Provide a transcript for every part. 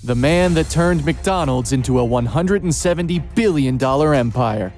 the man that turned McDonald's into a $170 billion empire.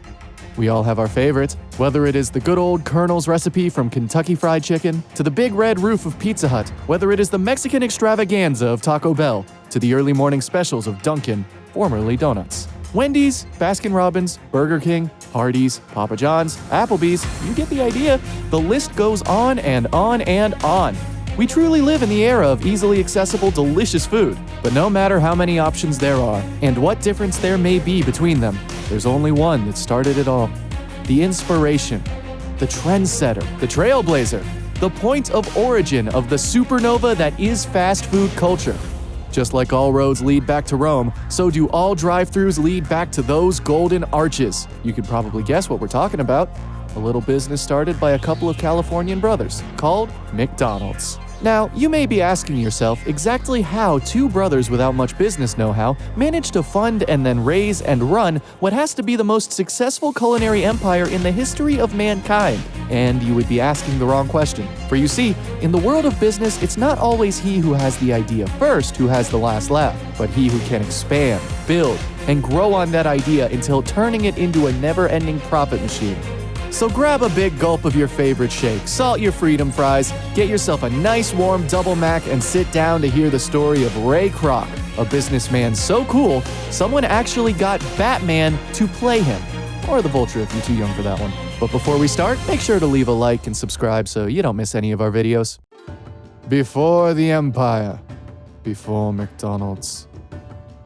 We all have our favorites, whether it is the good old Colonel's recipe from Kentucky Fried Chicken, to the big red roof of Pizza Hut, whether it is the Mexican extravaganza of Taco Bell, to the early morning specials of Dunkin', formerly Donuts. Wendy's, Baskin-Robbins, Burger King, Hardee's, Papa John's, Applebee's, you get the idea. The list goes on and on and on. We truly live in the era of easily accessible, delicious food. But no matter how many options there are, and what difference there may be between them, there's only one that started it all. The inspiration, the trendsetter, the trailblazer, the point of origin of the supernova that is fast food culture. Just like all roads lead back to Rome, so do all drive-thrus lead back to those golden arches. You could probably guess what we're talking about. A little business started by a couple of Californian brothers, called McDonald's. Now, you may be asking yourself exactly how two brothers without much business know-how managed to fund and then raise and run what has to be the most successful culinary empire in the history of mankind. And you would be asking the wrong question. For you see, in the world of business, it's not always he who has the idea first who has the last laugh, but he who can expand, build, and grow on that idea until turning it into a never-ending profit machine. So grab a big gulp of your favorite shake, salt your freedom fries, get yourself a nice warm double mac, and sit down to hear the story of Ray Kroc, a businessman so cool, someone actually got Batman to play him. Or the Vulture if you're too young for that one. But before we start, make sure to leave a like and subscribe so you don't miss any of our videos. Before the empire, before McDonald's.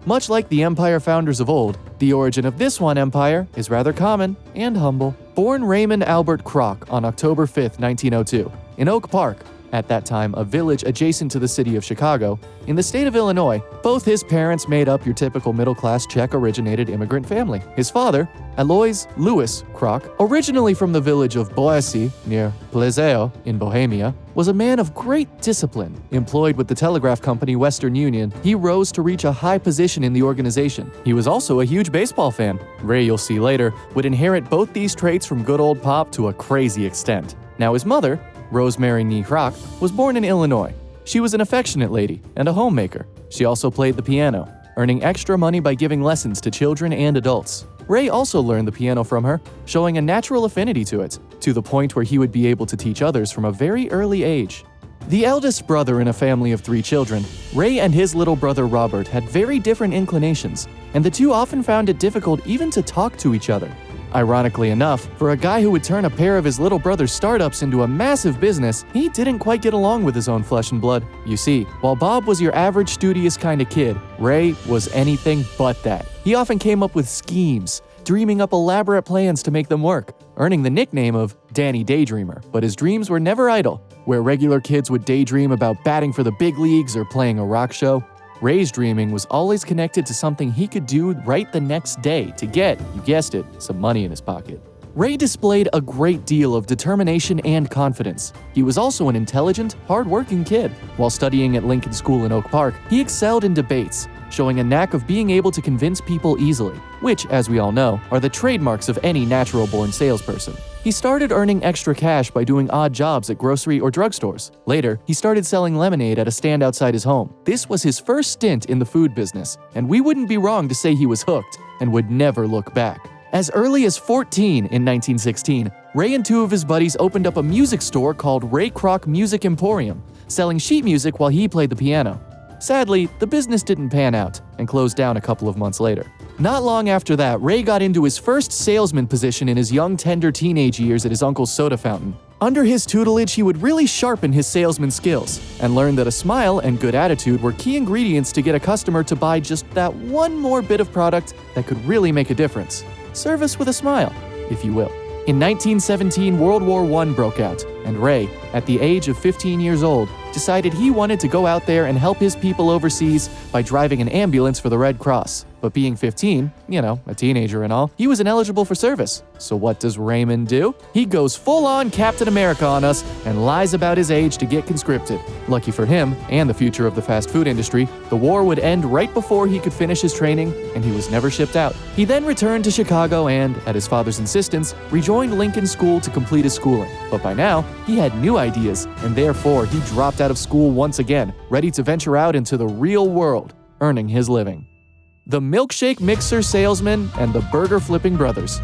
Much like the empire founders of old, the origin of this one empire is rather common and humble. Born Raymond Albert Kroc on October 5, 1902, in Oak Park, at that time a village adjacent to the city of Chicago, in the state of Illinois, both his parents made up your typical middle-class Czech-originated immigrant family. His father, Alois Louis Kroc, originally from the village of Boise near Plzeň in Bohemia, was a man of great discipline. Employed with the telegraph company Western Union, he rose to reach a high position in the organization. He was also a huge baseball fan. Ray, you'll see later, would inherit both these traits from good old Pop to a crazy extent. Now his mother, Rosemary Nee Kroc, was born in Illinois. She was an affectionate lady and a homemaker. She also played the piano, earning extra money by giving lessons to children and adults. Ray also learned the piano from her, showing a natural affinity to it, to the point where he would be able to teach others from a very early age. The eldest brother in a family of 3 children, Ray and his little brother Robert had very different inclinations, and the two often found it difficult even to talk to each other. Ironically enough, for a guy who would turn a pair of his little brother's startups into a massive business, he didn't quite get along with his own flesh and blood. You see, while Bob was your average studious kind of kid, Ray was anything but that. He often came up with schemes, dreaming up elaborate plans to make them work, earning the nickname of Danny Daydreamer. But his dreams were never idle. Where regular kids would daydream about batting for the big leagues or playing a rock show, Ray's dreaming was always connected to something he could do right the next day to get, you guessed it, some money in his pocket. Ray displayed a great deal of determination and confidence. He was also an intelligent, hard-working kid. While studying at Lincoln School in Oak Park, he excelled in debates, showing a knack of being able to convince people easily, which, as we all know, are the trademarks of any natural-born salesperson. He started earning extra cash by doing odd jobs at grocery or drugstores. Later, he started selling lemonade at a stand outside his home. This was his first stint in the food business, and we wouldn't be wrong to say he was hooked and would never look back. As early as 14 in 1916, Ray and 2 of his buddies opened up a music store called Ray Kroc Music Emporium, selling sheet music while he played the piano. Sadly, the business didn't pan out and closed down a couple of months later. Not long after that, Ray got into his first salesman position in his young, tender teenage years at his uncle's soda fountain. Under his tutelage, he would really sharpen his salesman skills and learn that a smile and good attitude were key ingredients to get a customer to buy just that one more bit of product that could really make a difference. Service with a smile, if you will. In 1917, World War I broke out, and Ray, at the age of 15 years old, decided he wanted to go out there and help his people overseas by driving an ambulance for the Red Cross. But being 15, a teenager and all, he was ineligible for service. So what does Raymond do? He goes full-on Captain America on us and lies about his age to get conscripted. Lucky for him, and the future of the fast food industry, the war would end right before he could finish his training, and he was never shipped out. He then returned to Chicago and, at his father's insistence, rejoined Lincoln School to complete his schooling. But by now, he had new ideas, and therefore he dropped out of school once again, ready to venture out into the real world. earning his living. The milkshake mixer salesman and the burger flipping brothers.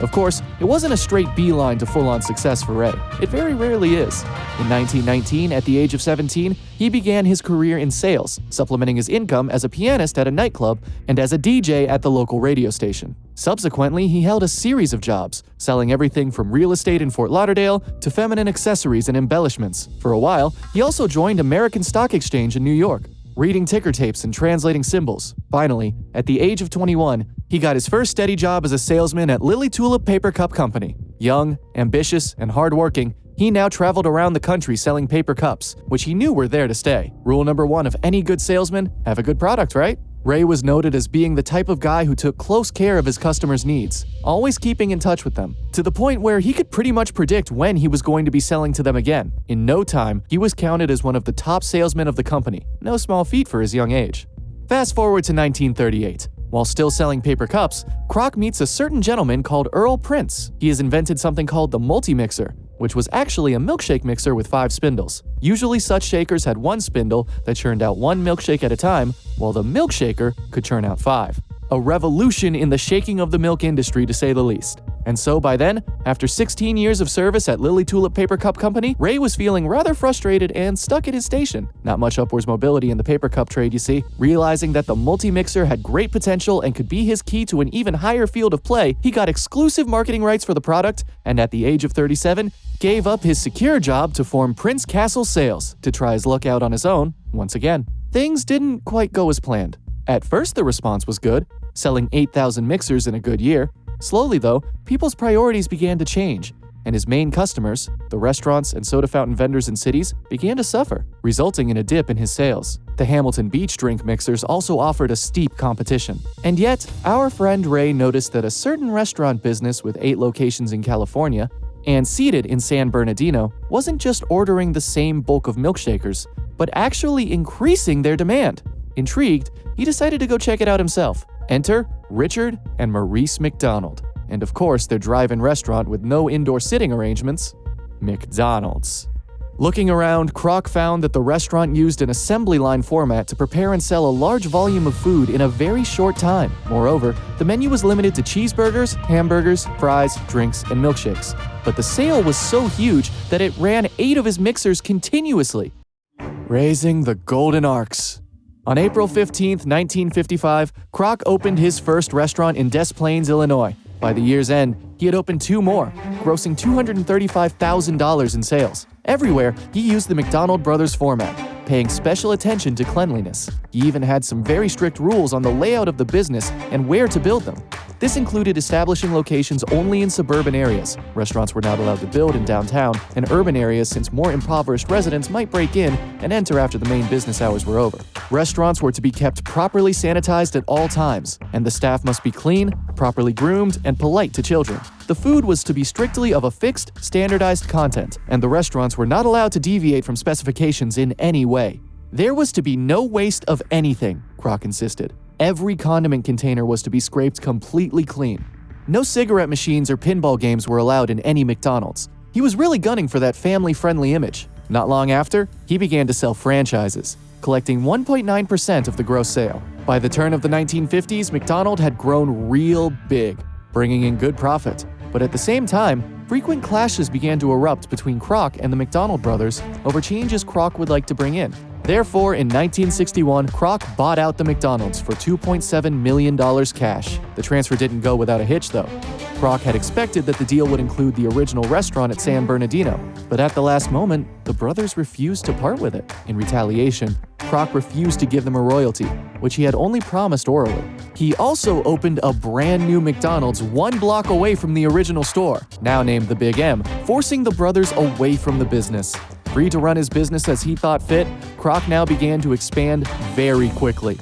Of course, it wasn't a straight beeline to full-on success for Ray. It very rarely is. In 1919, at the age of 17, he began his career in sales, supplementing his income as a pianist at a nightclub and as a DJ at the local radio station. Subsequently, he held a series of jobs, selling everything from real estate in Fort Lauderdale to feminine accessories and embellishments. For a while, he also joined American Stock Exchange in New York, reading ticker tapes and translating symbols. Finally, at the age of 21, he got his first steady job as a salesman at Lily Tulip Paper Cup Company. Young, ambitious, and hardworking, he now traveled around the country selling paper cups, which he knew were there to stay. Rule number 1 of any good salesman: have a good product, right? Ray was noted as being the type of guy who took close care of his customers' needs, always keeping in touch with them, to the point where he could pretty much predict when he was going to be selling to them again. In no time, he was counted as one of the top salesmen of the company, no small feat for his young age. Fast forward to 1938. While still selling paper cups, Kroc meets a certain gentleman called Earl Prince. He has invented something called the multi-mixer, which was actually a milkshake mixer with 5 spindles. Usually such shakers had 1 spindle that churned out 1 milkshake at a time, while the milkshaker could churn out 5. A revolution in the shaking of the milk industry, to say the least. And so by then, after 16 years of service at Lily Tulip Paper Cup Company, Ray was feeling rather frustrated and stuck at his station. Not much upwards mobility in the paper cup trade, you see. Realizing that the multi-mixer had great potential and could be his key to an even higher field of play, he got exclusive marketing rights for the product, and at the age of 37, gave up his secure job to form Prince Castle Sales to try his luck out on his own once again. Things didn't quite go as planned. At first, the response was good, selling 8,000 mixers in a good year. Slowly, though, people's priorities began to change, and his main customers, the restaurants and soda fountain vendors in cities, began to suffer, resulting in a dip in his sales. The Hamilton Beach drink mixers also offered a steep competition. And yet, our friend Ray noticed that a certain restaurant business with 8 locations in California and seated in San Bernardino wasn't just ordering the same bulk of milkshakers, but actually increasing their demand. Intrigued, he decided to go check it out himself. Enter Richard and Maurice McDonald, and of course their drive-in restaurant with no indoor sitting arrangements, McDonald's. Looking around, Kroc found that the restaurant used an assembly line format to prepare and sell a large volume of food in a very short time. Moreover, the menu was limited to cheeseburgers, hamburgers, fries, drinks, and milkshakes. But the sale was so huge that it ran 8 of his mixers continuously, raising the golden arcs. On April 15, 1955, Kroc opened his first restaurant in Des Plaines, Illinois. By the year's end, he had opened 2 more, grossing $235,000 in sales. Everywhere, he used the McDonald Brothers format, paying special attention to cleanliness. He even had some very strict rules on the layout of the business and where to build them. This included establishing locations only in suburban areas. Restaurants were not allowed to build in downtown and urban areas since more impoverished residents might break in and enter after the main business hours were over. Restaurants were to be kept properly sanitized at all times, and the staff must be clean, properly groomed, and polite to children. The food was to be strictly of a fixed, standardized content, and the restaurants were not allowed to deviate from specifications in any way. There was to be no waste of anything, Kroc insisted. Every condiment container was to be scraped completely clean. No cigarette machines or pinball games were allowed in any McDonald's. He was really gunning for that family-friendly image. Not long after, he began to sell franchises, collecting 1.9% of the gross sale. By the turn of the 1950s, McDonald had grown real big, bringing in good profit. But at the same time, frequent clashes began to erupt between Kroc and the McDonald brothers over changes Kroc would like to bring in. Therefore, in 1961, Kroc bought out the McDonald's for $2.7 million cash. The transfer didn't go without a hitch, though. Kroc had expected that the deal would include the original restaurant at San Bernardino, but at the last moment, the brothers refused to part with it. In retaliation, Kroc refused to give them a royalty, which he had only promised orally. He also opened a brand new McDonald's 1 block away from the original store, now named the Big M, forcing the brothers away from the business. Free to run his business as he thought fit, Kroc now began to expand very quickly.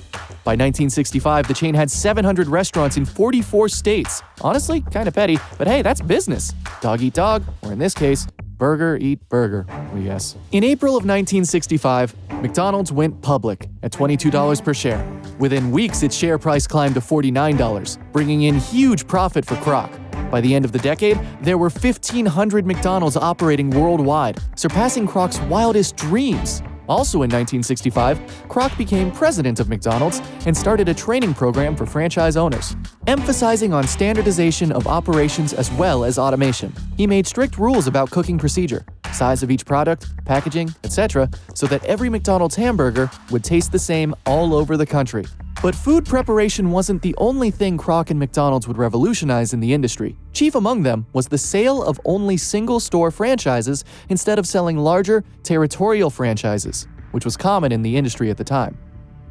By 1965, the chain had 700 restaurants in 44 states. Honestly, kind of petty, but hey, that's business. Dog eat dog, or in this case, burger eat burger, yes. In April of 1965, McDonald's went public at $22 per share. Within weeks, its share price climbed to $49, bringing in huge profit for Kroc. By the end of the decade, there were 1,500 McDonald's operating worldwide, surpassing Kroc's wildest dreams. Also in 1965, Kroc became president of McDonald's and started a training program for franchise owners, emphasizing on standardization of operations as well as automation. He made strict rules about cooking procedure, size of each product, packaging, etc., so that every McDonald's hamburger would taste the same all over the country. But food preparation wasn't the only thing Kroc and McDonald's would revolutionize in the industry. Chief among them was the sale of only single-store franchises instead of selling larger, territorial franchises, which was common in the industry at the time.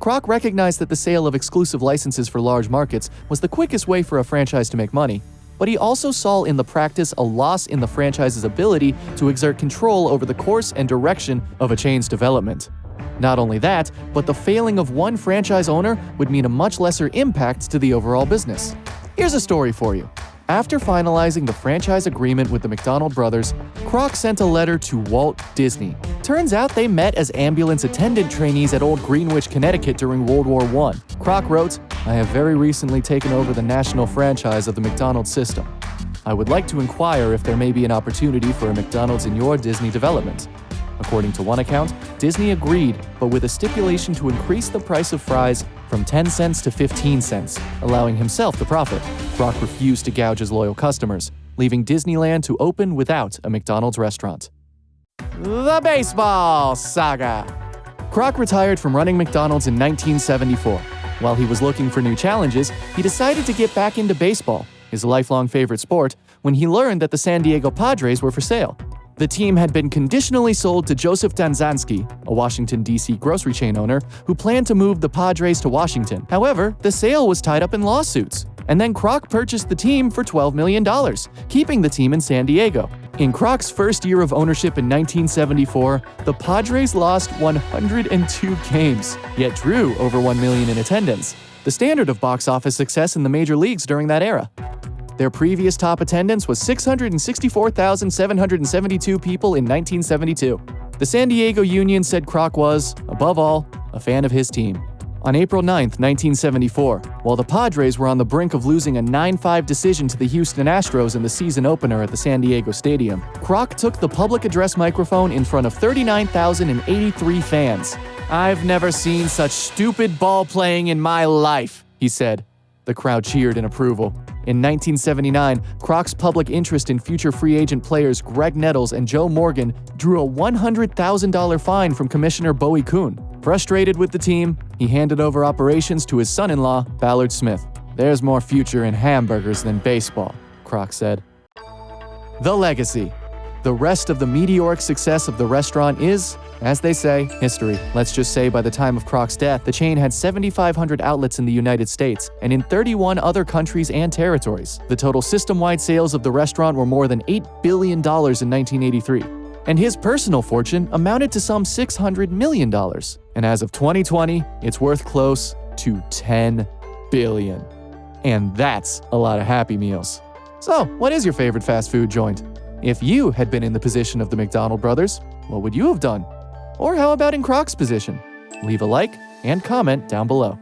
Kroc recognized that the sale of exclusive licenses for large markets was the quickest way for a franchise to make money, but he also saw in the practice a loss in the franchise's ability to exert control over the course and direction of a chain's development. Not only that, but the failing of one franchise owner would mean a much lesser impact to the overall business. Here's a story for you. After finalizing the franchise agreement with the McDonald brothers, Kroc sent a letter to Walt Disney. Turns out they met as ambulance attendant trainees at Old Greenwich, Connecticut during World War I. Kroc wrote, "I have very recently taken over the national franchise of the McDonald's system. I would like to inquire if there may be an opportunity for a McDonald's in your Disney development." According to one account, Disney agreed, but with a stipulation to increase the price of fries from 10 cents to 15 cents, allowing himself the profit. Kroc refused to gouge his loyal customers, leaving Disneyland to open without a McDonald's restaurant. The baseball saga. Kroc retired from running McDonald's in 1974. While he was looking for new challenges, he decided to get back into baseball, his lifelong favorite sport, when he learned that the San Diego Padres were for sale. The team had been conditionally sold to Joseph Tanzanski, a Washington, D.C. grocery chain owner who planned to move the Padres to Washington. However, the sale was tied up in lawsuits, and then Kroc purchased the team for $12 million, keeping the team in San Diego. In Kroc's first year of ownership in 1974, the Padres lost 102 games, yet drew over 1 million in attendance, the standard of box office success in the major leagues during that era. Their previous top attendance was 664,772 people in 1972. The San Diego Union said Kroc was, above all, a fan of his team. On April 9, 1974, while the Padres were on the brink of losing a 9-5 decision to the Houston Astros in the season opener at the San Diego Stadium, Kroc took the public address microphone in front of 39,083 fans. "I've never seen such stupid ball playing in my life," he said. The crowd cheered in approval. In 1979, Kroc's public interest in future free agent players Greg Nettles and Joe Morgan drew a $100,000 fine from Commissioner Bowie Kuhn. Frustrated with the team, he handed over operations to his son-in-law, Ballard Smith. "There's more future in hamburgers than baseball," Kroc said. The legacy. The rest of the meteoric success of the restaurant is, as they say, history. Let's just say by the time of Kroc's death, the chain had 7,500 outlets in the United States and in 31 other countries and territories. The total system-wide sales of the restaurant were more than $8 billion in 1983. And his personal fortune amounted to some $600 million. And as of 2020, it's worth close to $10 billion. And that's a lot of Happy Meals. So, what is your favorite fast food joint? If you had been in the position of the McDonald brothers, what would you have done? Or how about in Kroc's position? Leave a like and comment down below.